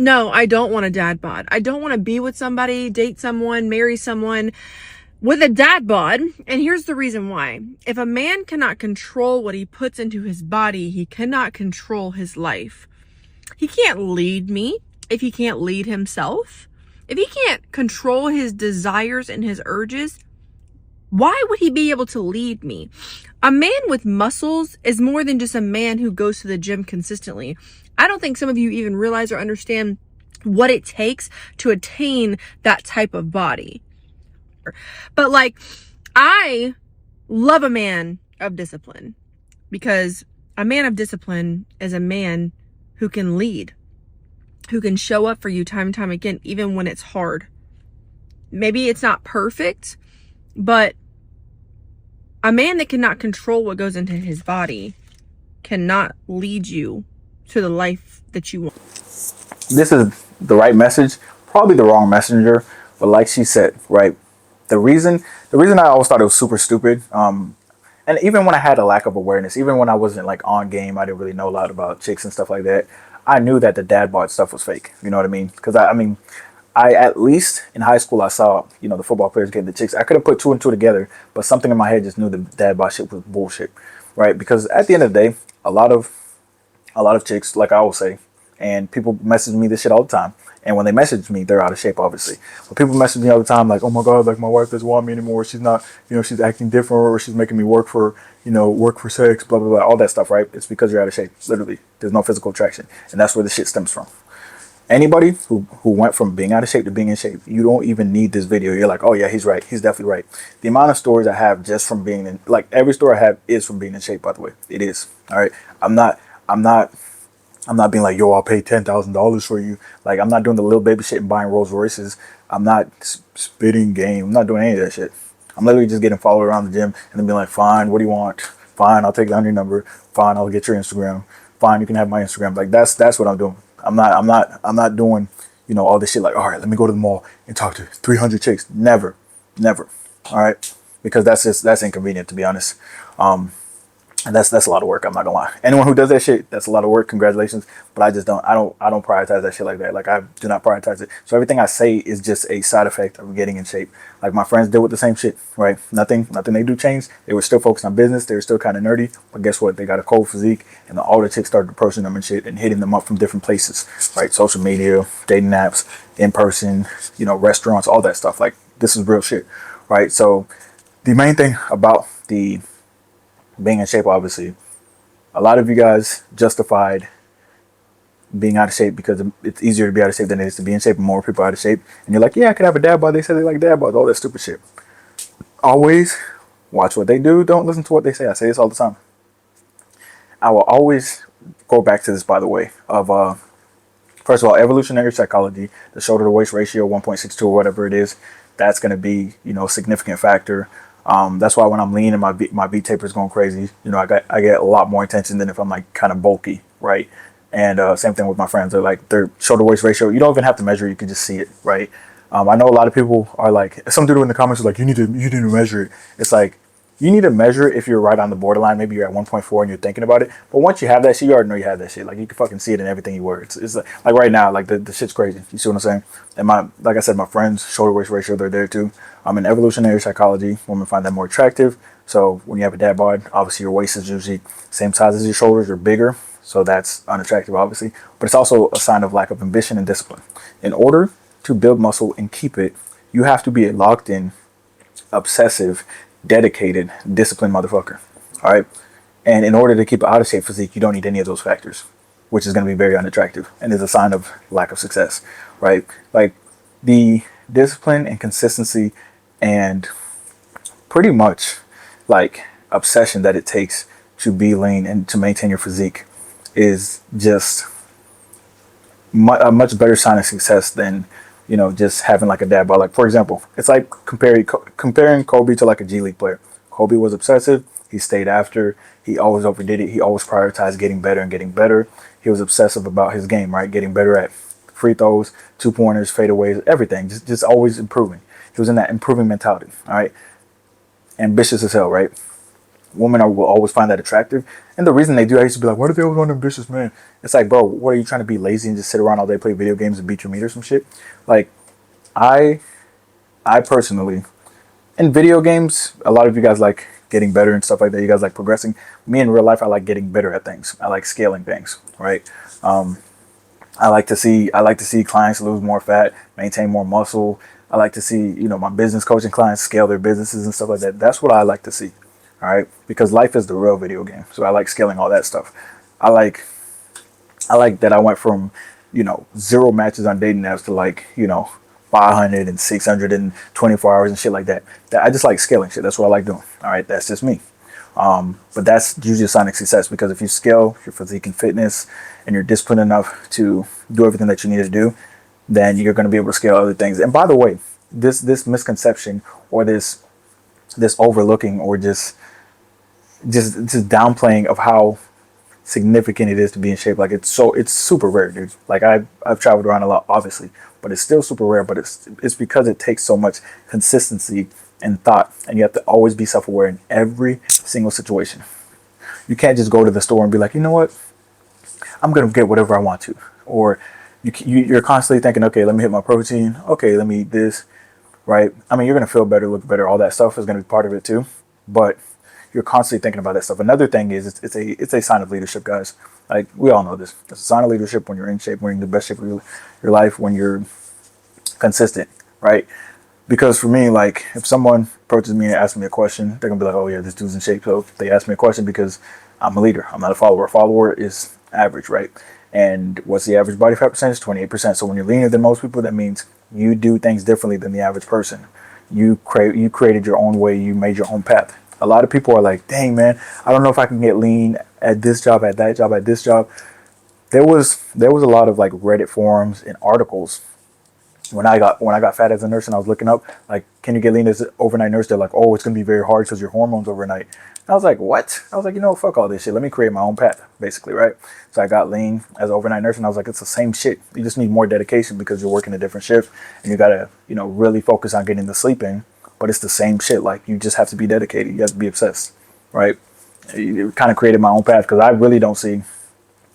No, I don't want a dad bod. I don't want to be with somebody, date someone, marry someone with a dad bod. And here's the reason why. If a man cannot control what he puts into his body, he cannot control his life. He can't lead me if he can't lead himself. If he can't control his desires and his urges, why would he be able to lead me? A man with muscles is more than just a man who goes to the gym consistently. I don't think some of you even realize or understand what it takes to attain that type of body. But like, I love a man of discipline, because a man of discipline is a man who can lead, who can show up for you time and time again, even when it's hard. Maybe it's not perfect, but a man that cannot control what goes into his body cannot lead you to the life that you want. This is the right message, probably the wrong messenger, but like she said, right? The reason I always thought it was super stupid, and even when I had a lack of awareness, even when I wasn't like on game, I didn't really know a lot about chicks and stuff like that. I knew that the dad bod stuff was fake. You know what I mean? Because I at least in high school I saw, the football players get the chicks. I could have put two and two together, but something in my head just knew the dad bod shit was bullshit, right? Because at the end of the day, a lot of chicks, like I always say, and people message me this shit all the time. And when they message me, they're out of shape, obviously. But people message me all the time, like, oh my God, like my wife doesn't want me anymore. She's not, she's acting different, or she's making me work for sex, blah, blah, blah, all that stuff, right? It's because you're out of shape, literally. There's no physical attraction. And that's where the shit stems from. Anybody who went from being out of shape to being in shape, you don't even need this video. You're like, oh yeah, he's right. He's definitely right. The amount of stories I have just from being in, like every story I have is from being in shape, by the way. It is. All right. I'm not being like, yo, I'll pay $10,000 for you. Like, I'm not doing the little baby shit and buying Rolls Royces. I'm not spitting game. I'm not doing any of that shit. I'm literally just getting followed around the gym and then being like, fine, what do you want? Fine, I'll take down your number. Fine, I'll get your Instagram. Fine, you can have my Instagram. Like, that's what I'm doing. I'm not doing, all this shit like, all right, let me go to the mall and talk to 300 chicks. Never. All right. Because that's inconvenient, to be honest. And that's a lot of work. I'm not gonna lie. Anyone who does that shit, that's a lot of work. Congratulations. But I don't prioritize that shit like that. Like, I do not prioritize it. So everything I say is just a side effect of getting in shape. Like, my friends deal with the same shit, right? Nothing they do changed. They were still focused on business. They were still kind of nerdy. But guess what? They got a cold physique, and all the chicks started approaching them and shit and hitting them up from different places, right? Social media, dating apps, in person, restaurants, all that stuff. Like, this is real shit, right? So the main thing about the being in shape, obviously, a lot of you guys justified being out of shape because it's easier to be out of shape than it is to be in shape, and more people are out of shape. And you're like, yeah, I could have a dad bod. They say they like dad bods, all that stupid shit. Always watch what they do. Don't listen to what they say. I say this all the time. I will always go back to this, by the way, of first of all, evolutionary psychology, the shoulder to waist ratio, 1.62 or whatever it is, that's going to be, a significant factor. That's why when I'm lean and my V taper is going crazy, I get a lot more attention than if I'm like kind of bulky, right? And same thing with my friends. They're like, their shoulder waist ratio, you don't even have to measure it, you can just see it, right? I know a lot of people are like, some dude in the comments is like, you need to measure it. It's like, you need to measure it if you're right on the borderline. Maybe you're at 1.4 and you're thinking about it. But once you have that shit, you already know you have that shit. Like, you can fucking see it in everything you wear. It's like right now, like the shit's crazy. You see what I'm saying? And like I said, my friends' shoulder waist ratio, they're there too. In evolutionary psychology, women find that more attractive. So when you have a dad bod, obviously your waist is usually same size as your shoulders or bigger. So that's unattractive, obviously. But it's also a sign of lack of ambition and discipline. In order to build muscle and keep it, you have to be a locked in, obsessive, dedicated, disciplined motherfucker. All right. And in order to keep an out of shape physique, you don't need any of those factors, which is going to be very unattractive and is a sign of lack of success, right? Like, the discipline and consistency and pretty much like obsession that it takes to be lean and to maintain your physique is just a much better sign of success than, just having like a dad bod. Like, for example, it's like comparing Kobe to like a G League player. Kobe was obsessive. He stayed after. He always overdid it. He always prioritized getting better and getting better. He was obsessive about his game, right? Getting better at free throws, 2-pointers, fadeaways, everything. Just always improving. He was in that improving mentality, all right? Ambitious as hell, right? Women will always find that attractive. And the reason they do, I used to be like, why do they always want an ambitious man? It's like, bro, what are you trying to be lazy and just sit around all day, play video games and beat your meat or some shit? Like, I I personally, in video games, a lot of you guys like getting better and stuff like that. You guys like progressing. Me in real life, I like getting better at things. I like scaling things, right? I like to see clients lose more fat, maintain more muscle. I like to see, my business coaching clients scale their businesses and stuff like that. That's what I like to see. All right, because life is the real video game. So I like scaling all that stuff. I like I like that I went from, zero matches on dating apps to like, 500 and 600 and 24 hours and shit like that. I just like scaling shit. That's what I like doing. All right, that's just me. But that's usually a sign of success, because if you scale your physique and fitness and you're disciplined enough to do everything that you need to do, then you're going to be able to scale other things. And by the way, this misconception, or this overlooking, or just downplaying of how significant it is to be in shape. Like, it's super rare, dude. Like, I've traveled around a lot, obviously, but it's still super rare. But it's because it takes so much consistency and thought, and you have to always be self-aware in every single situation. You can't just go to the store and be like, you know what, I'm gonna get whatever I want to. Or you're constantly thinking, okay, let me hit my protein, okay, let me eat this, right? I mean, you're gonna feel better, look better, all that stuff is gonna be part of it too, but you're constantly thinking about that stuff. Another thing is, it's a sign of leadership, guys. Like, we all know this. It's a sign of leadership when you're in shape, when you're in the best shape of your life, when you're consistent, right? Because for me, like, if someone approaches me and asks me a question, they're gonna be like, "Oh yeah, this dude's in shape." So they ask me a question because I'm a leader. I'm not a follower. A follower is average, right? And what's the average body fat percentage? 28%. So when you're leaner than most people, that means you do things differently than the average person. You created your own way. You made your own path. A lot of people are like, "Dang, man, I don't know if I can get lean at this job, at that job, at this job." There was a lot of like Reddit forums and articles when I got fat as a nurse, and I was looking up, like, can you get lean as an overnight nurse? They're like, oh, it's gonna be very hard because your hormones overnight. And I was like, what? I was like, fuck all this shit. Let me create my own path, basically, right? So I got lean as an overnight nurse, and I was like, it's the same shit. You just need more dedication because you're working a different shift, and you gotta, really focus on getting the sleep in. But it's the same shit. Like, you just have to be dedicated. You have to be obsessed, right? It kind of created my own path, because I really don't see.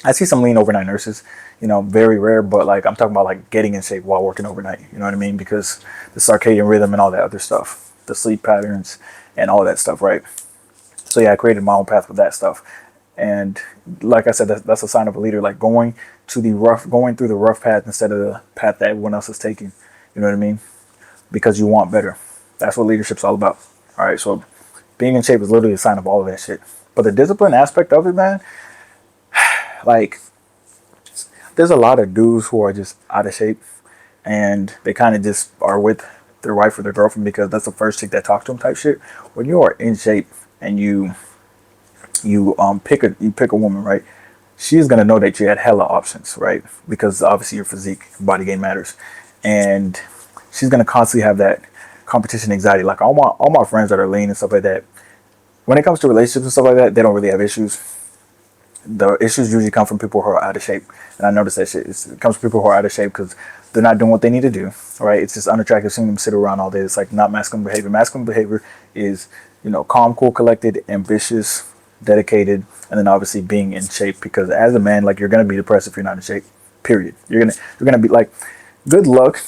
I see some lean overnight nurses, very rare, but like, I'm talking about like getting in shape while working overnight. You know what I mean? Because the circadian rhythm and all that other stuff, the sleep patterns and all that stuff, right? So yeah, I created my own path with that stuff. And like I said, that's a sign of a leader, like going through the rough path instead of the path that everyone else is taking. You know what I mean? Because you want better. That's what leadership's all about. All right. So being in shape is literally a sign of all of that shit. But the discipline aspect of it, man, like, there's a lot of dudes who are just out of shape, and they kind of just are with their wife or their girlfriend because that's the first chick that talks to them type shit. When you are in shape and you pick a woman, right? She's gonna know that you had hella options, right? Because obviously your physique, body game matters, and she's gonna constantly have that competition anxiety. Like, all my friends that are lean and stuff like that, when it comes to relationships and stuff like that, they don't really have issues. The issues usually come from people who are out of shape. And I noticed that shit. It comes from people who are out of shape because they're not doing what they need to do, right? It's just unattractive seeing them sit around all day. It's like not masculine behavior. Masculine behavior is, calm, cool, collected, ambitious, dedicated, and then obviously being in shape. Because as a man, like, you're gonna be depressed if you're not in shape. Period. You're gonna be like, good luck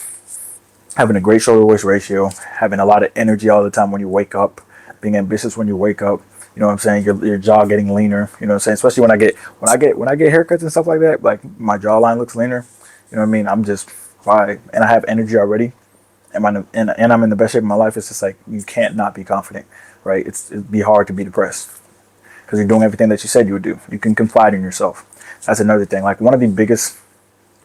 having a great shoulder waist ratio, having a lot of energy all the time when you wake up, being ambitious when you wake up. You know what I'm saying? Your jaw getting leaner. You know what I'm saying? Especially when I get haircuts and stuff like that, like, my jawline looks leaner. You know what I mean? I'm just, why? And I have energy already. And I'm in the best shape of my life. It's just like, you can't not be confident, right? It'd be hard to be depressed because you're doing everything that you said you would do. You can confide in yourself. That's another thing. Like, one of the biggest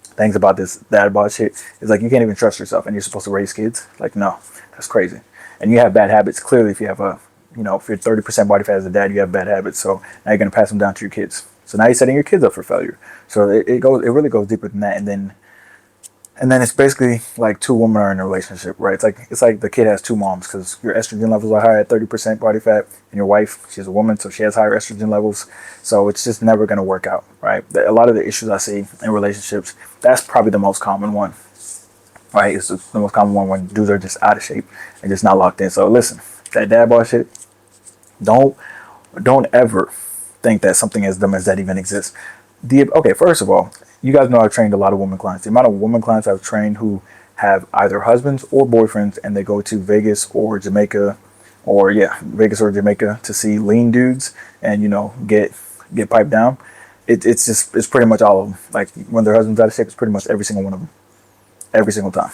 things about this dad bod shit is, like, you can't even trust yourself, and you're supposed to raise kids. Like, no, that's crazy. And you have bad habits. Clearly, if you have if you're 30% body fat as a dad, you have bad habits. So now you're going to pass them down to your kids. So now you're setting your kids up for failure. So it really goes deeper than that. And then it's basically like two women are in a relationship, right? It's like the kid has two moms, because your estrogen levels are higher at 30% body fat, and your wife, she's a woman, so she has higher estrogen levels. So it's just never going to work out, right? A lot of the issues I see in relationships, that's probably the most common one, right? It's the most common one when dudes are just out of shape and just not locked in. So listen, that dad bod shit, don't Don't ever think that something as dumb as that even exists. Okay, first of all, you guys know I've trained a lot of women clients. The amount of women clients I've trained who have either husbands or boyfriends and they go to Vegas or Jamaica, or yeah, Vegas or Jamaica to see lean dudes and get piped down. It's pretty much all of them. Like when their husband's out of shape, it's pretty much every single one of them, every single time.